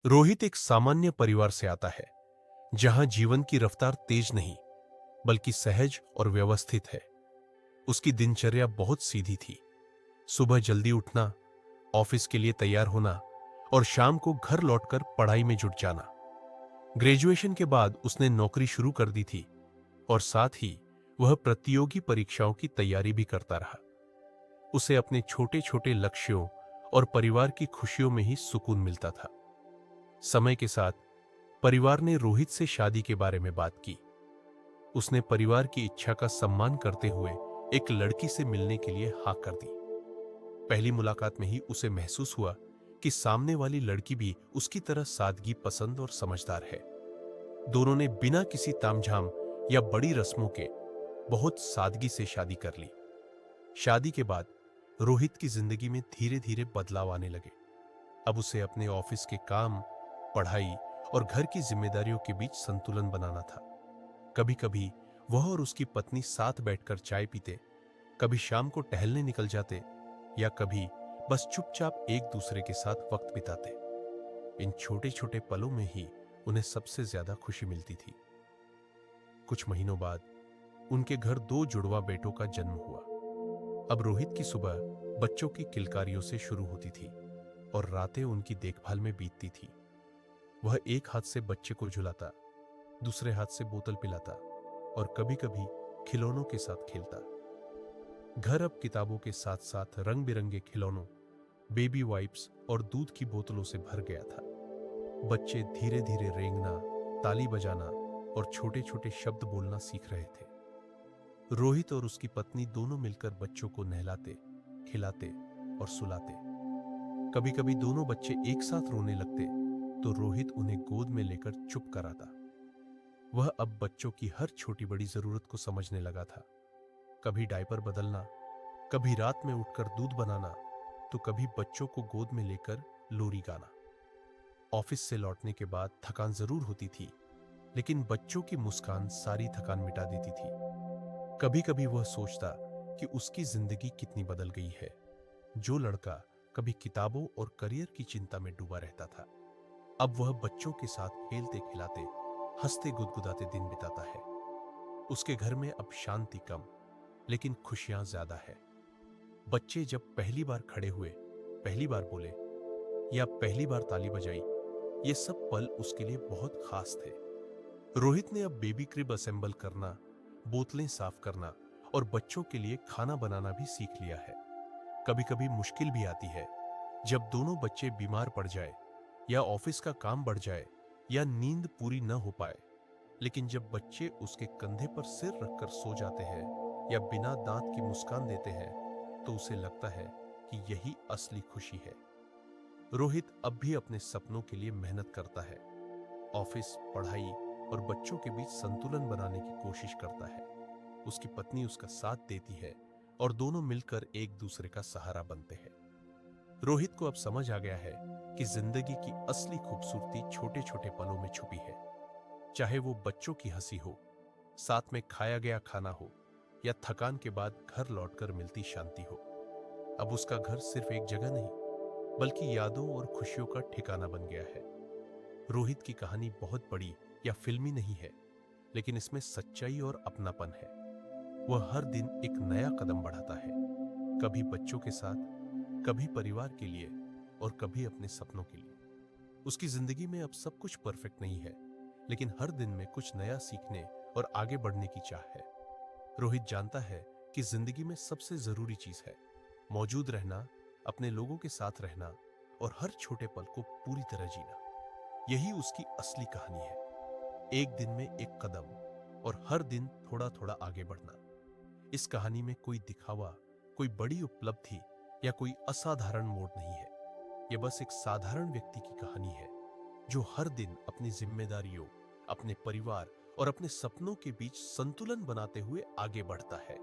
रोहित एक सामान्य परिवार से आता है, जहां जीवन की रफ्तार तेज नहीं, बल्कि सहज और व्यवस्थित है। उसकी दिनचर्या बहुत सीधी थी। सुबह जल्दी उठना, ऑफिस के लिए तैयार होना और शाम को घर लौटकर पढ़ाई में जुट जाना। ग्रेजुएशन के बाद उसने नौकरी शुरू कर दी थी और साथ ही वह प्रतियोगी परीक्षाओं की तैयारी भी करता रहा। उसे अपने छोटे छोटे लक्ष्यों और परिवार की खुशियों में ही सुकून मिलता था। समय के साथ परिवार ने रोहित से शादी के बारे में बात की। उसने परिवार की इच्छा का सम्मान करते हुए एक लड़की से मिलने के लिए हाँ कर दी। पहली मुलाकात में ही उसे महसूस हुआ कि सामने वाली लड़की भी उसकी तरह सादगी पसंद और समझदार है। दोनों ने बिना किसी तामझाम या बड़ी रस्मों के बहुत सादगी से शादी कर ली। शादी के बाद रोहित की जिंदगी में धीरे धीरे बदलाव आने लगे। अब उसे अपने ऑफिस के काम, पढ़ाई और घर की जिम्मेदारियों के बीच संतुलन बनाना था। कभी कभी वह और उसकी पत्नी साथ बैठकर चाय पीते, कभी शाम को टहलने निकल जाते या कभी बस चुपचाप एक दूसरे के साथ वक्त बिताते। इन छोटे छोटे पलों में ही उन्हें सबसे ज्यादा खुशी मिलती थी। कुछ महीनों बाद उनके घर दो जुड़वा बेटों का जन्म हुआ। अब रोहित की सुबह बच्चों की किलकारियों से शुरू होती थी और रातें उनकी देखभाल में बीतती थी। वह एक हाथ से बच्चे को झुलाता, दूसरे हाथ से बोतल पिलाता और कभी कभी खिलौनों के साथ खेलता। घर अब किताबों के साथ साथ रंग बिरंगे खिलौनों, बेबी वाइप्स और दूध की बोतलों से भर गया था। बच्चे धीरे धीरे रेंगना, ताली बजाना और छोटे छोटे शब्द बोलना सीख रहे थे। रोहित और उसकी पत्नी दोनों मिलकर बच्चों को नहलाते, खिलाते और सुलाते। कभी कभी दोनों बच्चे एक साथ रोने लगते तो रोहित उन्हें गोद में लेकर चुप कराता। वह अब बच्चों की हर छोटी बड़ी जरूरत को समझने लगा था। कभी डायपर बदलना, कभी रात में उठकर दूध बनाना, तो कभी बच्चों को गोद में लेकर लोरी गाना। ऑफिस से लौटने के बाद थकान जरूर होती थी, लेकिन बच्चों की मुस्कान सारी थकान मिटा देती थी। कभी कभी वह सोचता कि उसकी जिंदगी कितनी बदल गई है। जो लड़का कभी किताबों और करियर की चिंता में डूबा रहता था, अब वह बच्चों के साथ खेलते खिलाते, हंसते गुदगुदाते दिन बिताता है। उसके घर में अब शांति कम, लेकिन खुशियां ज्यादा है। बच्चे जब पहली बार खड़े हुए, पहली बार बोले या पहली बार ताली बजाई, ये सब पल उसके लिए बहुत खास थे। रोहित ने अब बेबी क्रिब असेंबल करना, बोतलें साफ करना और बच्चों के लिए खाना बनाना भी सीख लिया है। कभी कभी मुश्किल भी आती है, जब दोनों बच्चे बीमार पड़ जाए या ऑफिस का काम बढ़ जाए या नींद पूरी न हो पाए। लेकिन जब बच्चे उसके कंधे पर सिर रखकर सो जाते हैं या बिना दांत की मुस्कान देते हैं, तो उसे लगता है कि यही असली खुशी है। रोहित अब भी अपने सपनों के लिए मेहनत करता है। ऑफिस, पढ़ाई और बच्चों के बीच संतुलन बनाने की कोशिश करता है। उसकी पत्नी उसका साथ देती है और दोनों मिलकर एक दूसरे का सहारा बनते हैं। रोहित को अब समझ आ गया है कि जिंदगी की असली खूबसूरती छोटे छोटे पलों में छुपी है। चाहे वो बच्चों की हंसी हो, साथ में खाया गया खाना हो या थकान के बाद घर लौटकर मिलती शांति हो। अब उसका घर सिर्फ एक जगह नहीं, बल्कि यादों और खुशियों का ठिकाना बन गया है। रोहित की कहानी बहुत बड़ी या फिल्मी नहीं है, लेकिन इसमें सच्चाई और अपनापन है। वह हर दिन एक नया कदम बढ़ाता है, कभी बच्चों के साथ, कभी परिवार के लिए और कभी अपने सपनों के लिए। उसकी जिंदगी में अब सब कुछ परफेक्ट नहीं है, लेकिन हर दिन में कुछ नया सीखने और आगे बढ़ने की चाह है। रोहित जानता है कि जिंदगी में सबसे जरूरी चीज है मौजूद रहना, अपने लोगों के साथ रहना और हर छोटे पल को पूरी तरह जीना। यही उसकी असली कहानी है। एक दिन में एक कदम और हर दिन थोड़ा थोड़ा आगे बढ़ना। इस कहानी में कोई दिखावा, कोई बड़ी उपलब्धि या कोई असाधारण मोड़ नहीं है। यह बस एक साधारण व्यक्ति की कहानी है, जो हर दिन अपनी जिम्मेदारियों, अपने परिवार और अपने सपनों के बीच संतुलन बनाते हुए आगे बढ़ता है।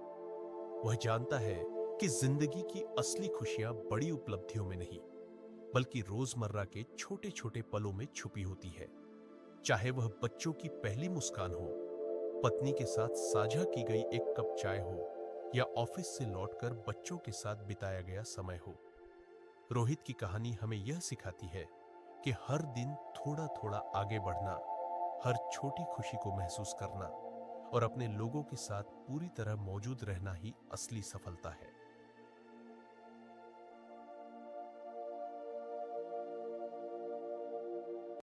वह जानता है कि जिंदगी की असली खुशियां बड़ी उपलब्धियों में नहीं, बल्कि रोजमर्रा के छोटे छोटे पलों में छुपी होती है। चाहे वह बच्चों की पहली मुस्कान हो, पत्नी के साथ साझा की गई एक कप चाय हो या ऑफिस से लौटकर बच्चों के साथ बिताया गया समय हो। रोहित की कहानी हमें यह सिखाती है कि हर दिन थोड़ा थोड़ा आगे बढ़ना, हर छोटी खुशी को महसूस करना और अपने लोगों के साथ पूरी तरह मौजूद रहना ही असली सफलता है।